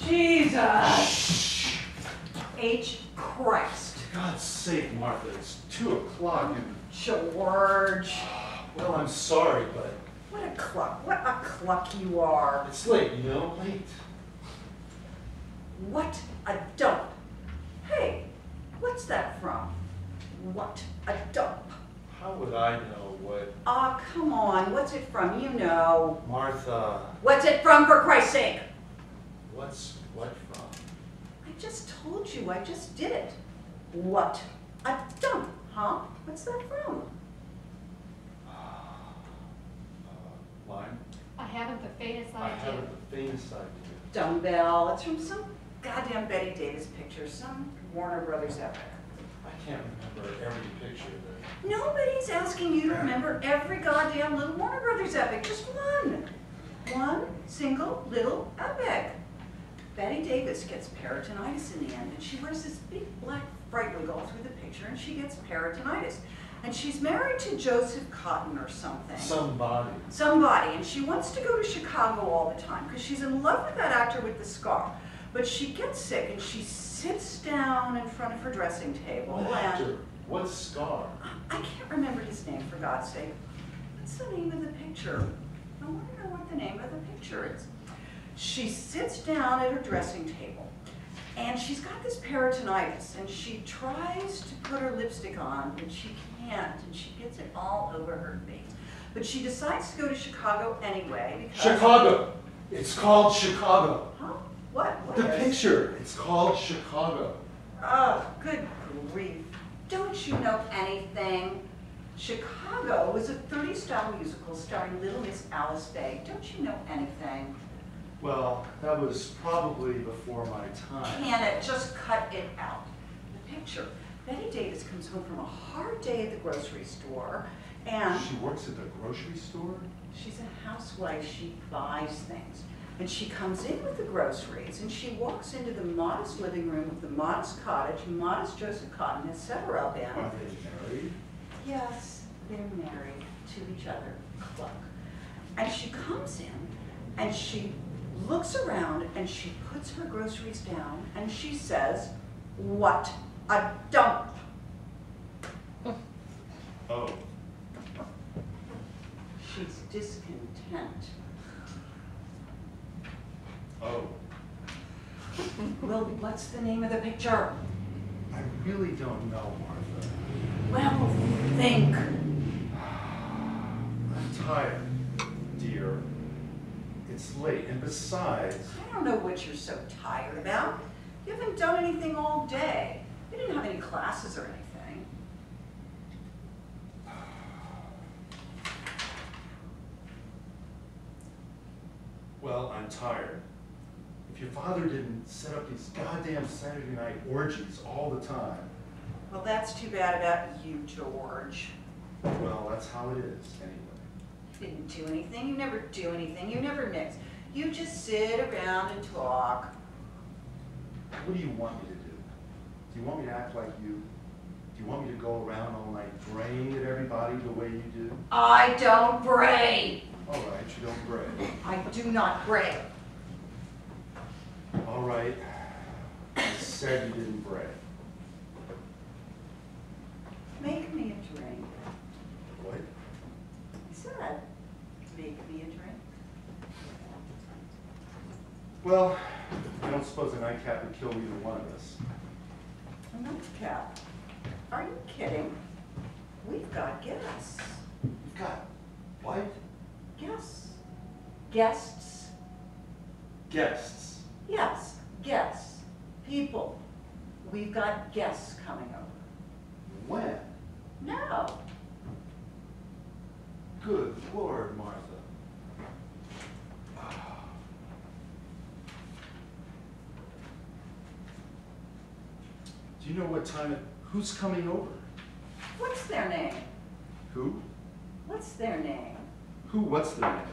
Jesus! H. Christ. For God's sake, Martha, it's 2 o'clock and... George. Well, I'm sorry, but... What a cluck you are. It's late, you know, late. What a dump. Hey, what's that from? What a dump. How would I know what... Ah, come on, what's it from? You know. Martha... What's it from, for Christ's sake? What's what from? I just told you, I just did it. What a dump, huh? What's that from? Line? I haven't the faintest I idea. haven't the faintest idea. Dumbbell. It's from some goddamn Betty Davis picture, some Warner Brothers epic. I can't remember every picture that... Nobody's asking you to remember every goddamn little Warner Brothers epic, just one. One single little epic. Betty Davis gets peritonitis in the end, and she wears this big black fright wig all through the picture, and she gets peritonitis. And she's married to Joseph Cotton or something. Somebody, and she wants to go to Chicago all the time, because she's in love with that actor with the scar. But she gets sick, and she sits down in front of her dressing table. What actor? What scar? I can't remember his name, for God's sake. What's the name of the picture? I want to know what the name of the picture is. She sits down at her dressing table, and she's got this peritonitis, and she tries to put her lipstick on, and she can't, and she gets it all over her face. But she decides to go to Chicago anyway because... Chicago! It's called Chicago. Huh? What The is? picture. It's called Chicago. Oh, good grief. Don't you know anything? Chicago was a 30s style musical starring Little Miss Alice Faye. Don't you know anything? Well, that was probably before my time. Can it? Just cut it out. The picture. Betty Davis comes home from a hard day at the grocery store, and... She works at the grocery store? She's a housewife. She buys things. And she comes in with the groceries, and she walks into the modest living room of the modest cottage modest Joseph Cotton has set her up in. Are they married? Yes, they're married to each other. Cluck. And she comes in, and she looks around, and she puts her groceries down, and she says, "What a dump." Oh. She's discontent. Oh. Well, what's the name of the picture? I really don't know, Martha. Well, think. I'm tired, dear. It's late, and besides... I don't know what you're so tired about. You haven't done anything all day. You didn't have any classes or anything. Well, I'm tired. If your father didn't set up these goddamn Saturday night orgies all the time... Well, that's too bad about you, George. Well, that's how it is, anyway. You didn't do anything. You never do anything. You never mix. You just sit around and talk. What do you want me to do? Do you want me to act like you? Do you want me to go around all night braying at everybody the way you do? I don't bray. All right, you don't bray. I do not bray. All right. I said you didn't bray. Make me a drink. What? I said, make me a drink. Well, I don't suppose a nightcap would kill either one of us. A nightcap? Are you kidding? We've got guests. You've got what? Guests. Guests. Guests. Yes, guests. People. We've got guests coming over. When? No. Good Lord, Martha. Do you know what time it... Who's coming over? What's their name? Who? What's their name? Who? What's their name?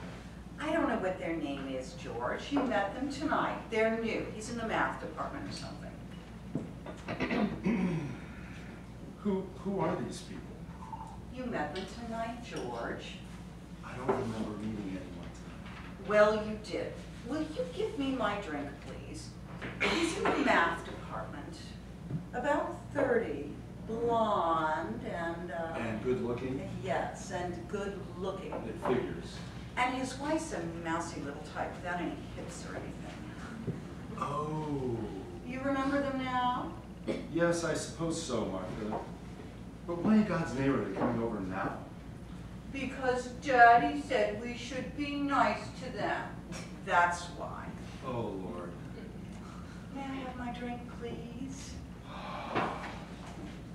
I don't know what their name is, George. You met them tonight. They're new. He's in the math department or something. Who are these people? You met them tonight, George. I don't remember meeting anyone tonight. Well, you did. will you give me my drink, please? He's in the math department. About 30, blonde, and And good looking? yes, and good looking. It figures. And his wife's a mousy little type without any hips or anything. Oh. You remember them now? Yes, I suppose so, Martha. But why in God's name are they coming over now? Because Daddy said we should be nice to them. That's why. Oh, Lord. May I have my drink, please?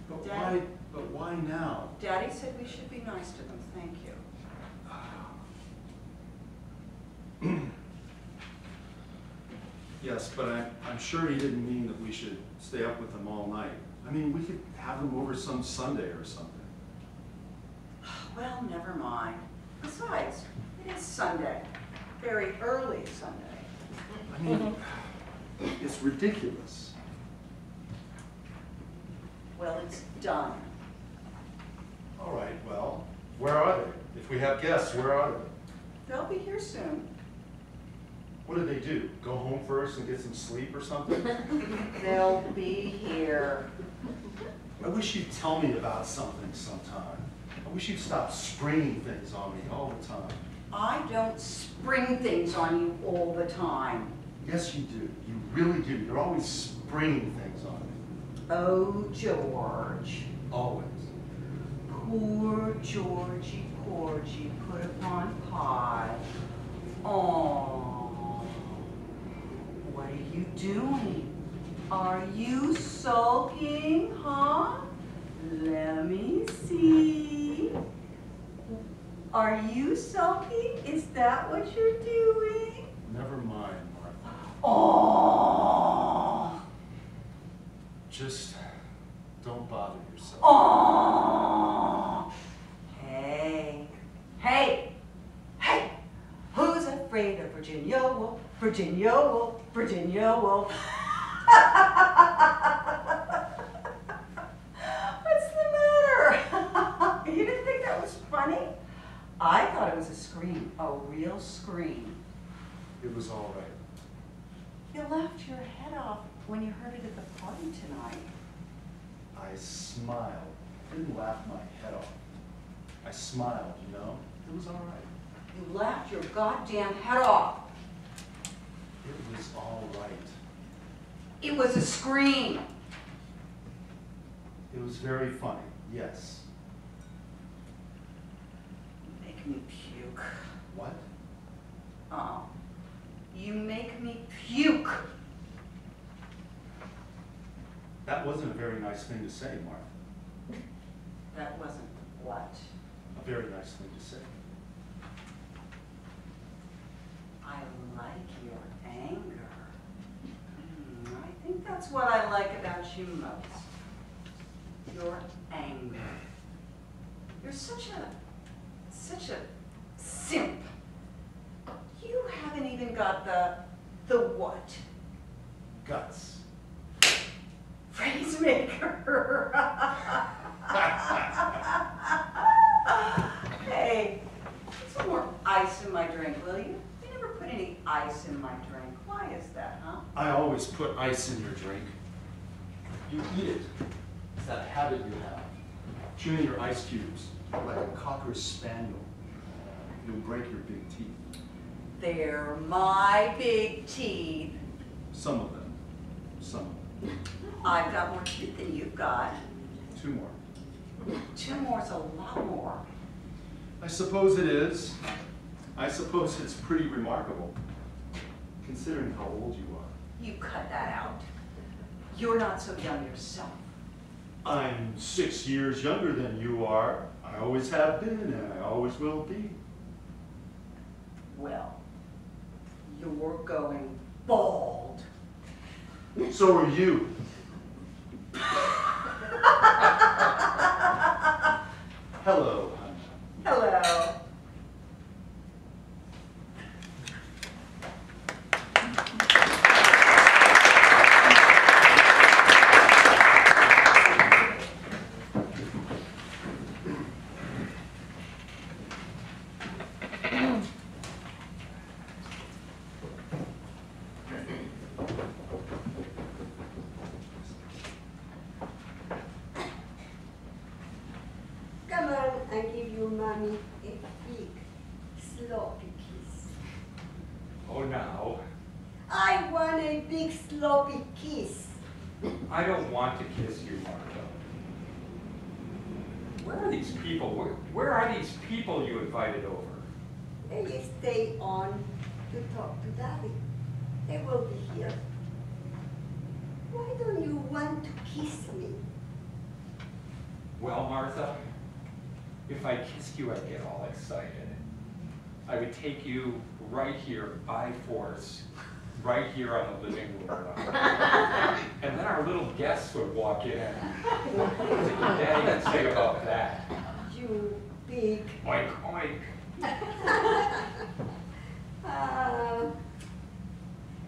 But why now? Daddy said we should be nice to them. Thank you. Yes, but I'm sure he didn't mean that we should stay up with them all night. I mean, we could have them over some Sunday or something. Well, never mind. Besides, it is Sunday. Very early Sunday. I mean, it's ridiculous. Well, it's done. All right, well, where are they? If we have guests, where are they? They'll be here soon. What do they do? Go home first and get some sleep or something? They'll be here. I wish you'd tell me about something sometime. I wish you'd stop springing things on me all the time. I don't spring things on you all the time. Yes, you do. You really do. You're always springing things on me. Oh, George. Always. Poor Georgie, Porgy, put upon pie. Aww. What are you doing? Are you sulking, huh? Let me see. Are you sulking? Is that what you're doing? Never mind, Martha. Aww. Just don't bother yourself. Aww. Hey. Hey. Hey. Who's afraid of Virginia Woolf? Virginia Woolf. Virginia Woolf. What's the matter? You didn't think that was funny? I thought it was a scream, a real scream. It was all right. You laughed your head off when you heard it at the party tonight. I smiled. I didn't laugh my head off. I smiled, you know? It was all right. You laughed your goddamn head off. It was all right. It was a scream. It was very funny, yes. You make me puke. What? Oh, you make me puke. That wasn't a very nice thing to say, Martha. That wasn't what? A very nice thing to say. I like your anger. I think that's what I like about you most. Your anger. You're such a simp. You haven't even got the what? Guts. Phrase maker. Hey, put some more ice in my drink, will you? You never put any ice in my drink. Why is that, huh? I always put ice in your drink. You eat it. It's that habit you have. Chewing your ice cubes like a cocker spaniel. You'll break your big teeth. They're my big teeth. Some of them. Some of them. I've got more teeth than you've got. 2 more. 2 more's a lot more. I suppose it is. I suppose it's pretty remarkable, considering how old you are. You cut that out. You're not so young yourself. I'm 6 years younger than you are. I always have been, and I always will be. Well, you're going bald. So are you. Hello, honey. Hello. Mommy a big, sloppy kiss. Oh, now. I want a big, sloppy kiss. I don't want to kiss you, Martha. Where are these people? Where are these people you invited over? They stay on to talk to Daddy. They will be here. Why don't you want to kiss me? Well, Martha, if I kissed you, I'd get all excited. I would take you right here by force, right here on the living room line. And then our little guests would walk in. What did your daddy say about that? You big. Oink, oink.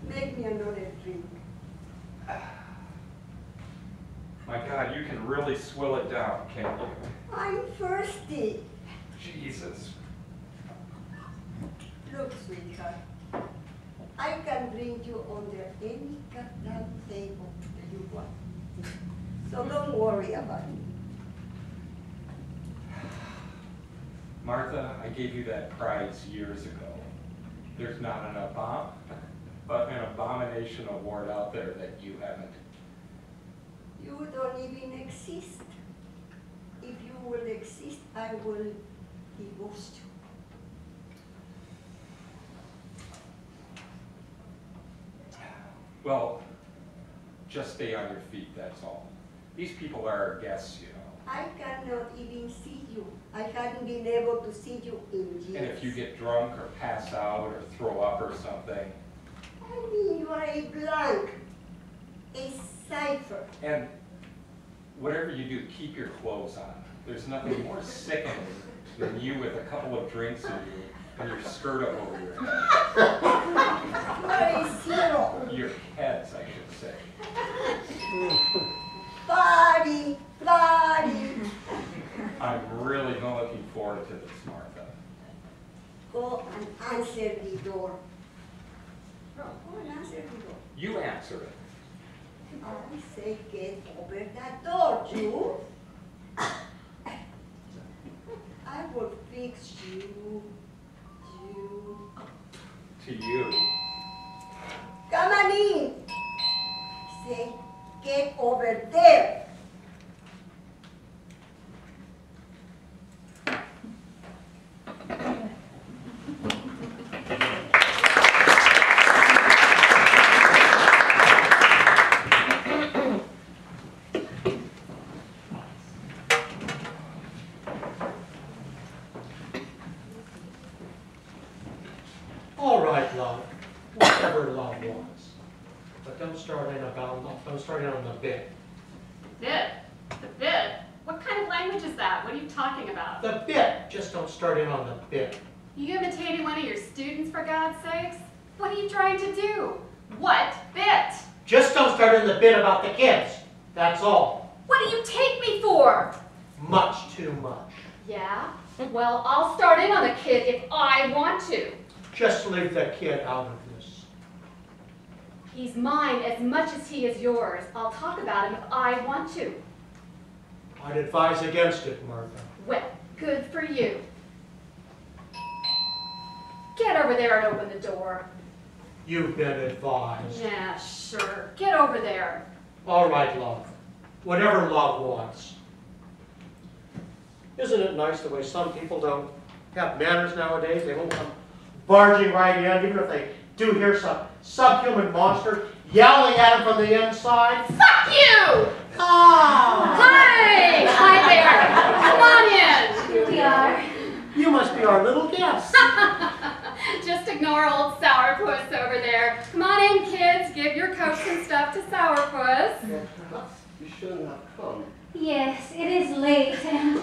Make me another drink. My God, you can really swill it down, can't you? I'm thirsty. Jesus. Look, sweetheart. I can bring you under any goddamn table that you want. So don't worry about it. Martha, I gave you that prize years ago. There's not an abomination award out there that you haven't. You don't even exist. If you will exist, I will divorce you. Well, just stay on your feet, that's all. These people are our guests, you know. I cannot even see you. I haven't been able to see you in years. And if you get drunk or pass out or throw up or something. I mean, you are a blank, a cipher. And whatever you do, keep your clothes on. There's nothing more sickening than you with a couple of drinks in you and your skirt up over your head. You are a zero. Your heads, I should say. Body, body. I'm really looking forward to this, Martha. Go and answer the door. Go and answer the door. You answer it. I say get over that door, you. I will fix you. To you. Come on in. Say, get over there. All right, love. Whatever love wants. But don't start in on the bit. Bit? The bit? What kind of language is that? What are you talking about? The bit! Just don't start in on the bit. You imitating one of your students, for God's sakes? What are you trying to do? What bit? Just don't start in the bit about the kids. That's all. What do you take me for? Much too much. Yeah? Well, I'll start in on the kid if I want to. Just leave the kid out of this. He's mine as much as he is yours. I'll talk about him if I want to. I'd advise against it, Martha. Well, good for you. Get over there and open the door. You've been advised. Yeah, sure. Get over there. All right, love. Whatever love wants. Isn't it nice the way some people don't have manners nowadays? They won't come barging right in, even if they do hear some subhuman monster yelling at them from the inside. Fuck you! Ah! Hi! Hi there! Come on in! Here we are. You must be our little guest. Just ignore old Sourpuss over there. Come on in, kids. Give your coats and stuff to Sourpuss. You shouldn't have come. Yes, it is late.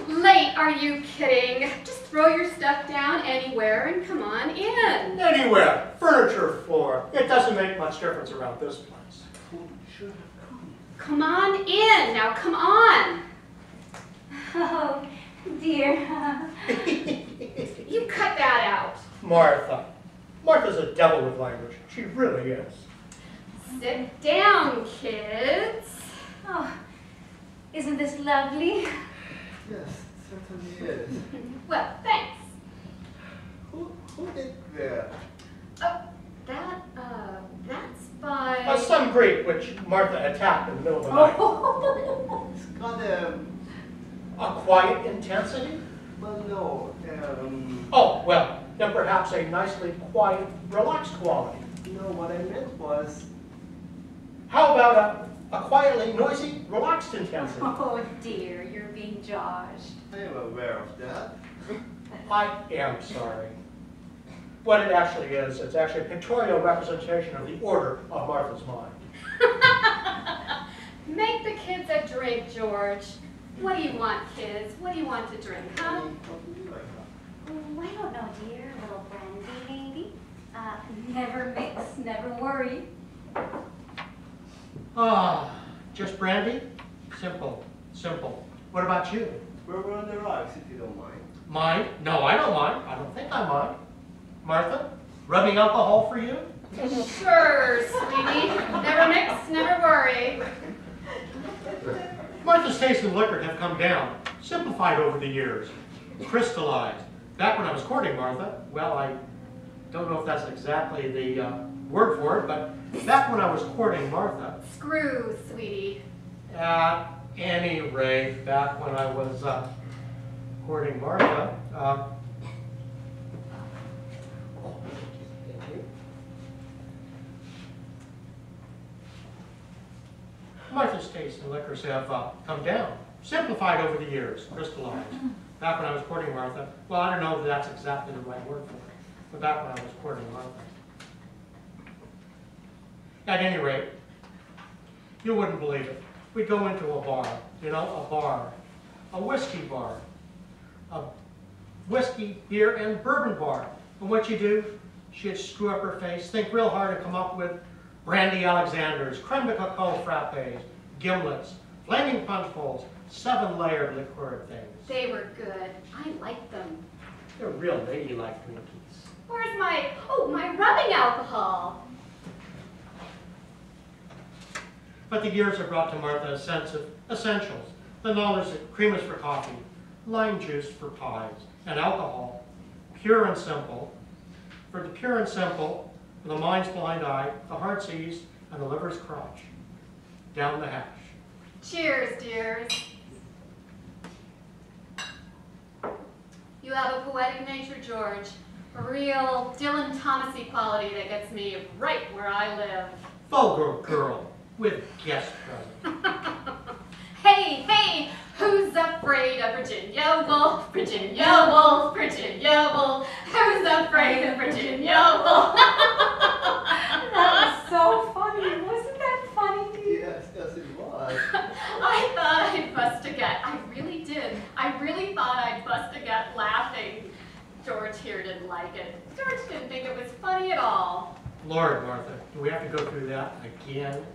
Late, are you kidding? Just throw your stuff down anywhere and come on in. Anywhere. Furniture floor. It doesn't make much difference around this place. You should have come. Come on in. Now, come on. Oh, dear. You cut that out. Martha. Martha's a devil with language. She really is. Sit down, kids. Oh, isn't this lovely? Yes, certainly is. Well, thanks. Who did that? Oh, that's by... Some Greek which Martha attacked in the middle of the night. It's got A quiet intensity? well, no, Oh, well, then perhaps a nicely quiet, relaxed quality. no, what I meant was, How about a quietly noisy, relaxed intensity? Oh dear, you're being joshed. I am aware of that. I am sorry. What it actually is, it's actually a pictorial representation of the order of Martha's mind. Make the kids a drink, George. What do you want, kids? What do you want to drink, huh? Oh, I don't know, dear. A little brandy, maybe? Never mix, never worry. Ah, just brandy? Simple, simple. What about you? We're on the rocks, if you don't mind. Mind? No, I don't mind. I don't think I mind. Martha, rubbing alcohol for you? Sure, sweetie. Never mix, never worry. Martha's taste in liquor have come down, simplified over the years, crystallized. Back when I was courting Martha, well, I don't know if that's exactly the word for it, but back when I was courting Martha, Screw, sweetie. at any rate, back when I was courting Martha, thank you. Martha's taste in liquors have come down, simplified over the years, crystallized. Back when I was courting Martha, well, I don't know if that's exactly the right word for it, but back when I was courting Martha. At any rate, you wouldn't believe it. We'd go into a bar, a whiskey bar, a whiskey, beer, and bourbon bar. And what you do, she'd screw up her face, think real hard and come up with brandy Alexanders, creme de cacao frappes, gimlets, flaming punch bowls, 7-layered liqueur things. They were good. I liked them. They're real ladylike Twinkies. Where's my rubbing alcohol? But the years have brought to Martha a sense of essentials, the knowledge that cream is for coffee, lime juice for pies, and alcohol, pure and simple. For the pure and simple, for the mind's blind eye, the heart sees, and the liver's crotch. Down the hash. Cheers, dears. You have a poetic nature, George. A real Dylan Thomasy quality that gets me right where I live. Vulgar girl with guest present. Hey, who's afraid of Virginia Woolf? Virginia Woolf, Virginia Woolf. Who's afraid of Virginia Woolf? That was so funny. Wasn't that funny, dear? Yes, yes, it was. I thought I'd bust a gut. I really did. I really thought I'd bust a gut laughing. George here didn't like it. George didn't think it was funny at all. Lord, Martha, do we have to go through that again?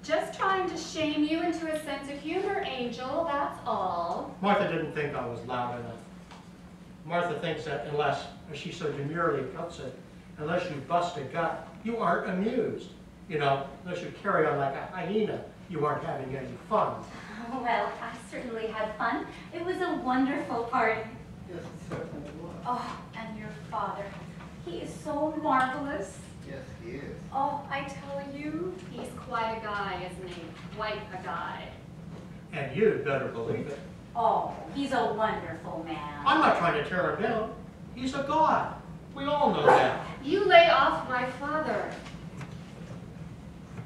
Just trying to shame you into a sense of humor, Angel, that's all. Martha didn't think I was loud enough. Martha thinks that unless, as she so demurely puts it, unless you bust a gut, you aren't amused. Unless you carry on like a hyena, you aren't having any fun. Well, I certainly had fun. It was a wonderful party. Yes, it certainly was. Oh, and your father. He is so marvelous. Yes, he is. Oh, I tell you. He's quite a guy, isn't he? Quite a guy. And you'd better believe it. Oh, he's a wonderful man. I'm not trying to tear him down. He's a god. We all know that. You lay off my father.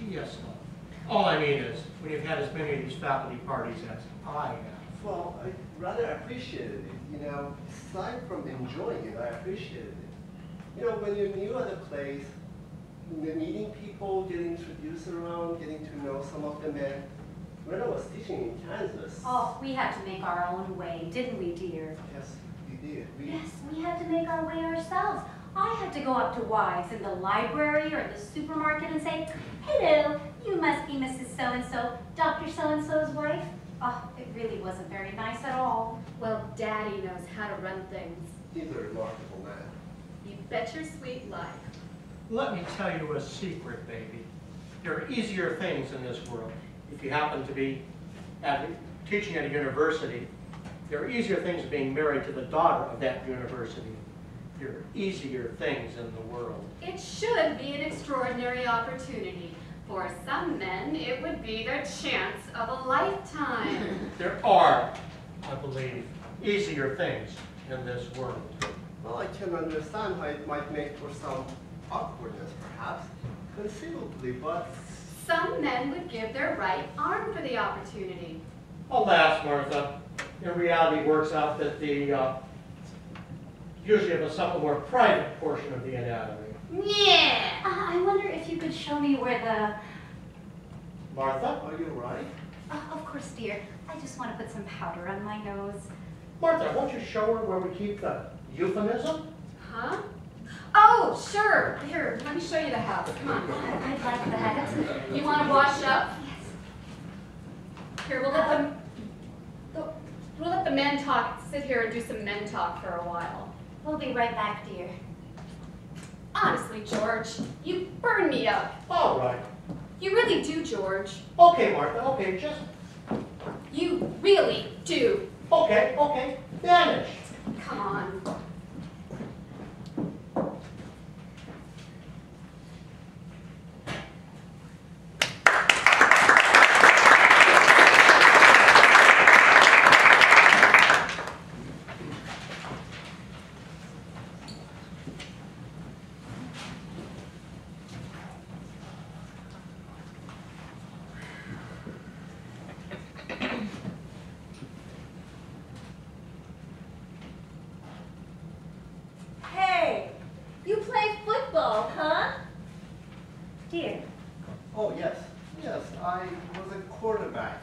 Yes, love. All I mean is, when you've had as many of these faculty parties as I have. Well, I rather appreciated it. Aside from enjoying it, I appreciated it. When you're new at a place, meeting people, getting introduced around, getting to know some of the men. When I was teaching in Kansas. Oh, we had to make our own way, didn't we, dear? Yes, we did. Yes, we had to make our way ourselves. I had to go up to wives in the library or the supermarket and say, hello, you must be Mrs. So-and-so, Dr. So-and-so's wife. Oh, it really wasn't very nice at all. Well, Daddy knows how to run things. He's a remarkable man. You bet your sweet life. Let me tell you a secret, baby. There are easier things in this world. If you happen to be teaching at a university, There are easier things being married to the daughter of that university. There are easier things in the world. It should be an extraordinary opportunity. For some men, it would be their chance of a lifetime. There are, I believe, easier things in this world. Well, I can understand how it might make for some awkwardness, perhaps, conceivably, but Some men would give their right arm for the opportunity. Alas, Martha, in reality it works out that the usually have a somewhat more private portion of the anatomy. Yeah. I wonder if you could show me where the... Martha? are you right? Of course, dear. I just want to put some powder on my nose. Martha, won't you show her where we keep the euphemism? Huh? Oh, sure. Here, let me show you the house. Come on. I'd like that. You want to wash up? Yes. Here, we'll let the men talk. Sit here and do some men talk for a while. We'll be right back, dear. Honestly, George, you burn me up. All right. You really do, George. Okay, Martha, okay, just... You really do. Okay, okay, vanish. Come on. Hey, you play football, huh? Dear. Oh, yes. Yes, I was a quarterback.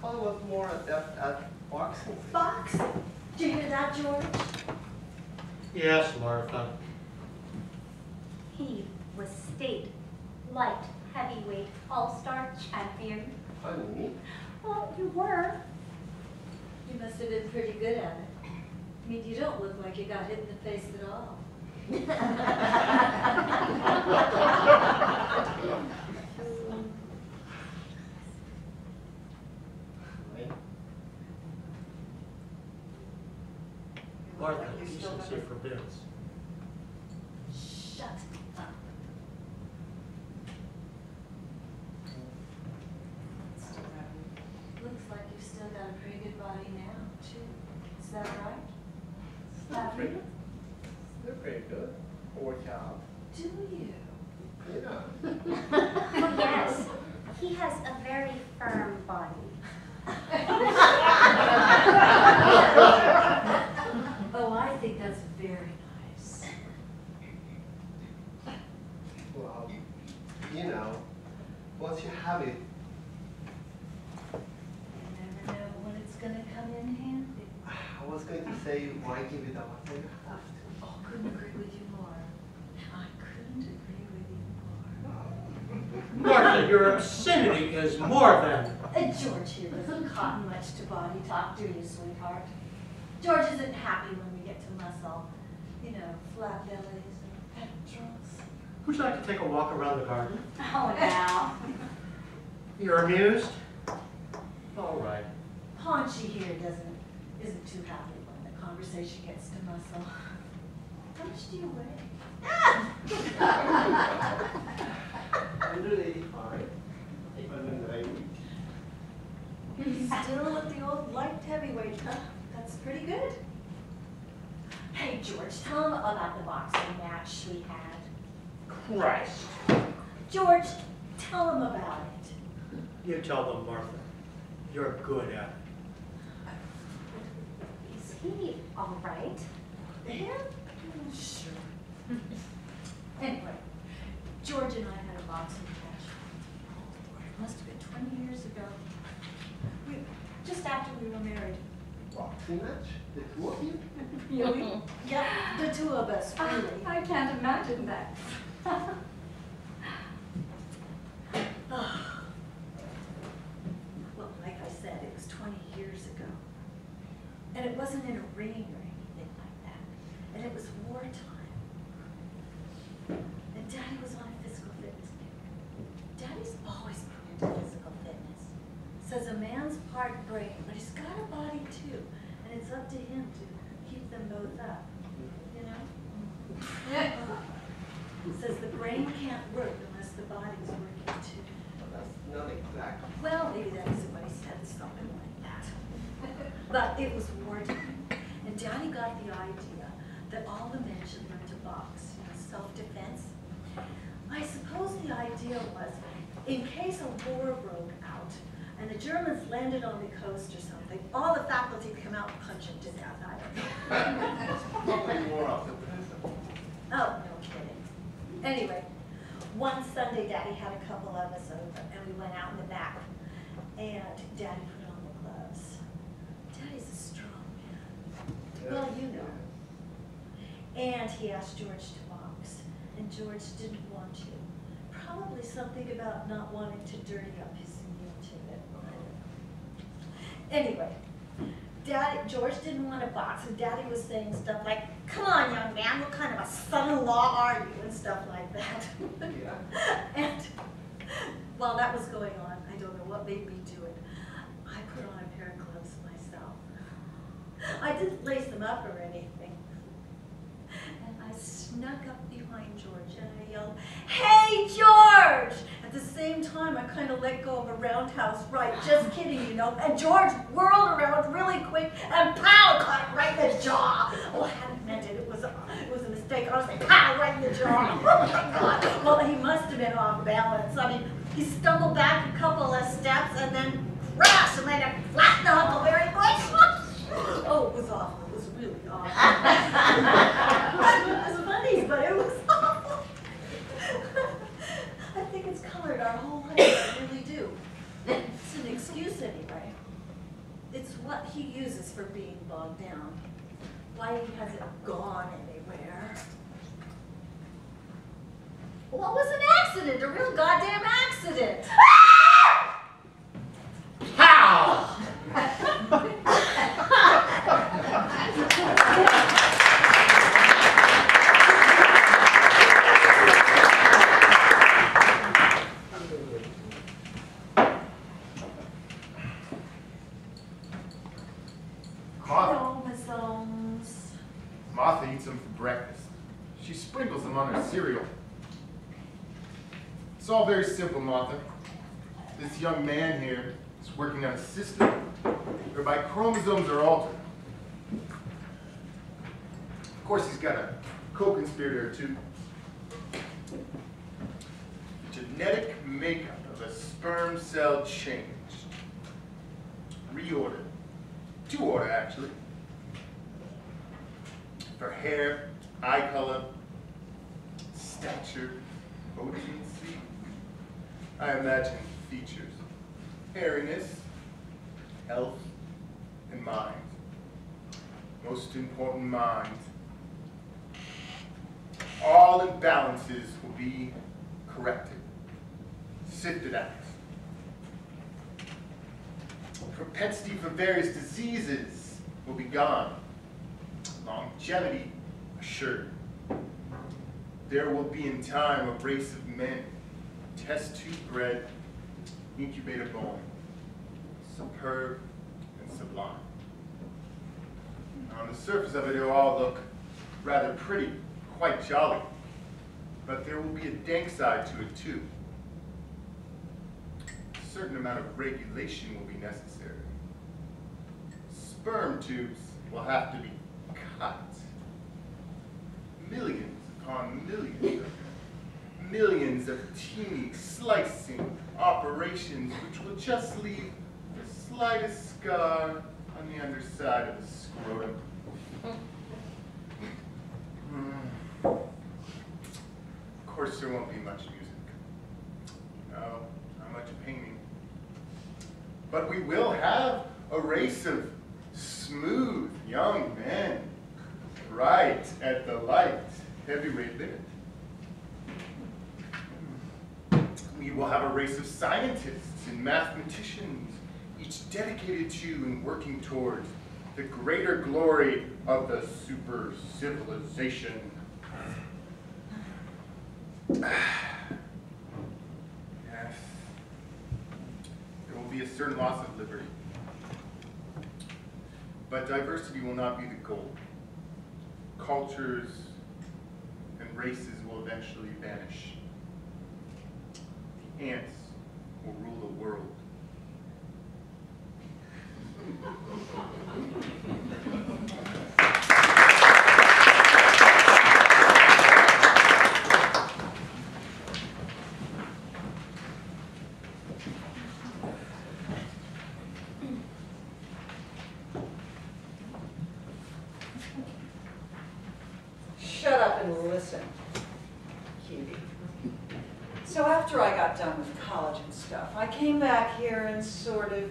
I was more adept at boxing. Box? Do you hear that, George? Yes, Martha. He was state light heavyweight all-star champion. Honey, Well, you were. You must have been pretty good at it. I mean, you don't look like you got hit in the face at all. Martha, decency forbids. Shut up. Looks like you've still got a pretty good body now, too. Is that right? pretty, they're pretty good. Work out. Do you? Yeah. Oh, yes. He has a very firm body. Oh, I think that's very nice. Well, you know, once you have it, You never know when it's gonna come in handy. I was going to say, why give it up until you have to? Oh, couldn't agree with you more. I couldn't agree with you more. Martha, your obscenity is more than... George here doesn't cotton much to body talk, do you, sweetheart? George isn't happy when we get to muscle. You know, flat bellies and pectorals. Would you like to take a walk around the garden? Oh, now. You're amused? All right. Paunchy here isn't too happy when the conversation gets to muscle. How much do you weigh? 185, 190. Still with the old light heavyweight, huh? That's pretty good. Hey, George, tell him about the boxing match we had. Christ. George, tell him about it. You tell them, Martha. You're good at it. Is he all right? Him? Sure. Anyway, George and I had a boxing match. It must have been 20 years ago. Just after we were married. Boxing match? The two of you? Yeah, the two of us, really. I can't imagine that. Well, like I said, it was 20 years ago. And it wasn't in a ring or anything like that. And it was wartime. And Daddy was on a physical fitness kick. Daddy's always been into physical fitness. Says a man's part brain, but he's got a body too. And it's up to him to keep them both up, you know? Says the brain can't work unless the body's working too. Well, that's not exactly. Well, maybe that isn't what he said, something like that. But it was wartime, and Daddy got the idea that all the men should learn to box, you know, self-defense. I suppose the idea was, in case a war broke out, and the Germans landed on the coast or something, all the faculty would come out and punch him to death, I don't know. Probably more of the prison. Oh, no kidding. Anyway, one Sunday Daddy had a couple of us over and we went out in the back and Daddy put on the gloves. Daddy's a strong man. Well, you know. And he asked George to box and George didn't want to. Probably something about not wanting to dirty up his immune to it. Anyway, George didn't want to box, and Daddy was saying stuff like, "Come on, young man, what kind of a son-in-law are you?" and stuff like that. Yeah. And while that was going on, I don't know what made me do it. I put on a pair of gloves myself. I didn't lace them up or anything. And I snuck up behind George and I yelled, "Hey, George!" At the same time, I kind of let go of a roundhouse right, just kidding, you know, and George whirled around really quick and pow, caught it right in the jaw. Oh, I hadn't meant it. It was a mistake. I was like, pow, right in the jaw. Oh, my God. Well, he must have been off balance. I mean, he stumbled back a couple of steps and then crash and landed flat in the huckleberry bush. Oh, it was awful. It was really awful. It was funny, but it was awful. I think it's colored our whole life. I really do. It's an excuse anyway. It's what he uses for being bogged down. Why he hasn't gone anywhere. Well, it was an accident, a real goddamn accident. How? Chromosomes. Martha eats them for breakfast. She sprinkles them on her cereal. It's all very simple, Martha. This young man here is working on a system whereby chromosomes are altered. Of course, he's got a co-conspirator or two. The genetic makeup of a sperm cell changed. Reordered. To order, actually. For hair, eye color, stature, potency. I imagine features. Hairiness, health, and mind. Most important, mind. All imbalances will be corrected, sifted out. Propensity for various diseases will be gone. Longevity assured. There will be in time a race of men, test tube bred, incubator born, superb and sublime. On the surface of it, it'll all look rather pretty, quite jolly, but there will be a dank side to it too. A certain amount of regulation will be necessary. Sperm tubes will have to be cut. Millions upon millions of teeny slicing operations which will just leave the slightest scar on the underside of the scrotum. Of course, there won't be much music. No, not much painting. But we will have a race of smooth young men, right at the light heavyweight limit. We will have a race of scientists and mathematicians, each dedicated to and working towards the greater glory of the super civilization. Yes, there will be a certain loss of liberty. But diversity will not be the goal. Cultures and races will eventually vanish. The ants will rule the world. Shut up and listen, cutie. So after I got done with college and stuff, I came back here and sort of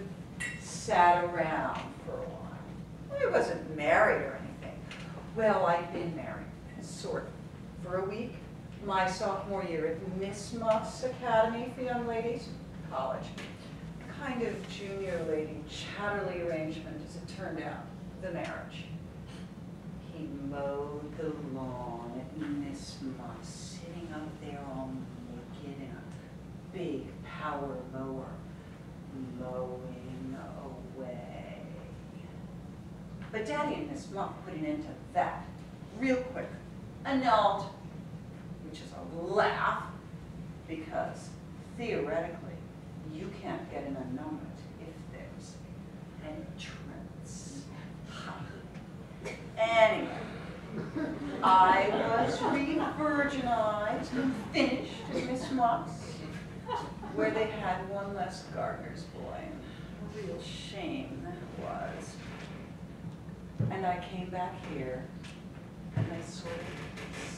sat around for a while. I wasn't married or anything. Well, I'd been married, sort of, for a week. My sophomore year at Miss Muff's Academy for Young Ladies, college. Kind of junior lady chatterly arrangement, as it turned out, the marriage. He mowed the lawn at Miss Muff's, sitting up there all naked in a big power mower, mowing away. But Daddy and Miss Muff put an end to that real quick. Annulled, which is a laugh, because theoretically, you can't get an annulment if there's entrance. Anyway, I was re-virginized and finished at Miss Muff's, where they had one less gardener's boy. A real shame that was. And I came back here, and I sort of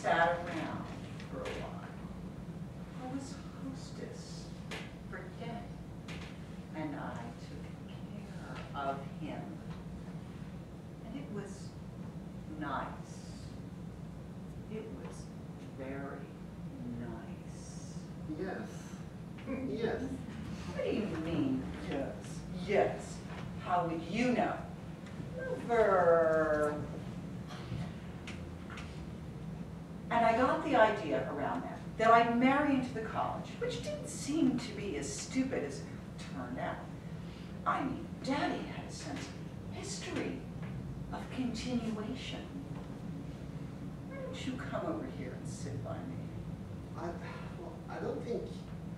sat around for a while. I was hostess for Dad, and I took care of him. And it was nice. It was very nice. Yes. Yes. What do you mean, yes? Yes. How would you know? Never. And I got the idea around that I'd marry into the college, which didn't seem to be as stupid as it turned out. I mean, Daddy had a sense of history, of continuation. Why don't you come over here and sit by me? I don't think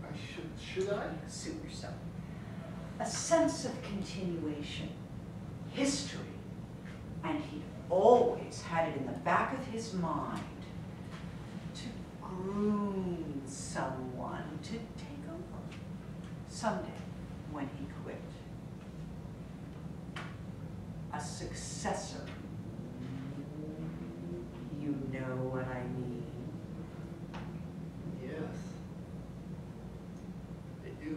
I should. Should I? Suit yourself. A sense of continuation, history, and he always had it in the back of his mind to groom someone to take over someday when he quit. A successor. You know what I mean? Yes. I do.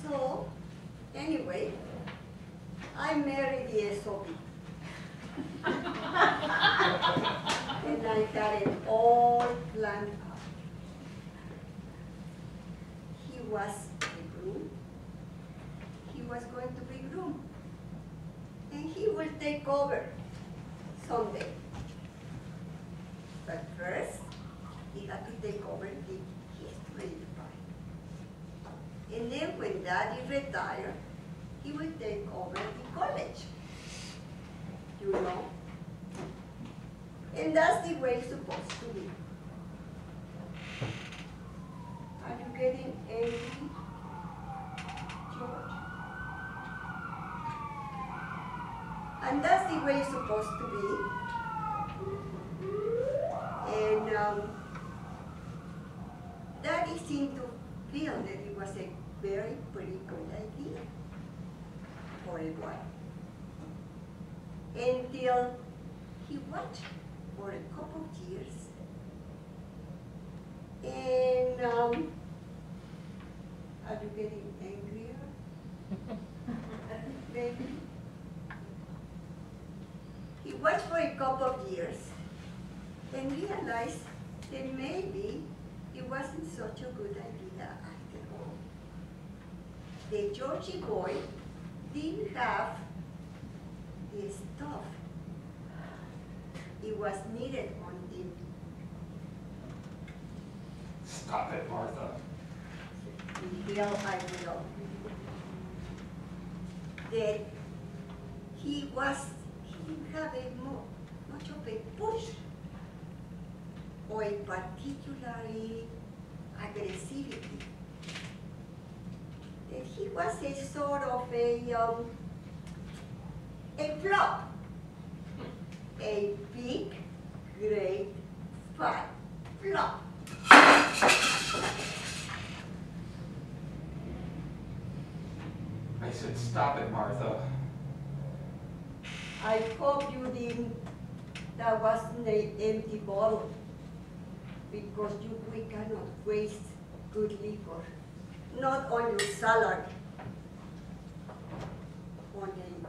So, anyway, I married the SOB. And I got it all planned out. He was a groom. He was going to be groom. And he will take over someday. But first, he had to take over the history department. And then when Daddy retired, he would take over the college. You know? And that's the way it's supposed to be. Are you getting angry, George? And that's the way it's supposed to be. And Daddy seemed to feel that it was a very pretty good idea for a while. Until he watched for a couple of years. And are you getting angrier? maybe. He watched for a couple of years and realized that maybe it wasn't such a good idea after all. The Georgie boy didn't have the stuff it was needed on him. Stop it, Martha. Well, I will. That he didn't have much of a push or a particularly aggressivity. That he was a sort of a flop. A big, great, fat flop. I said, stop it, Martha. I hope you didn't. That wasn't an empty bottle. Because we cannot waste good liquor. Not on your salad. On a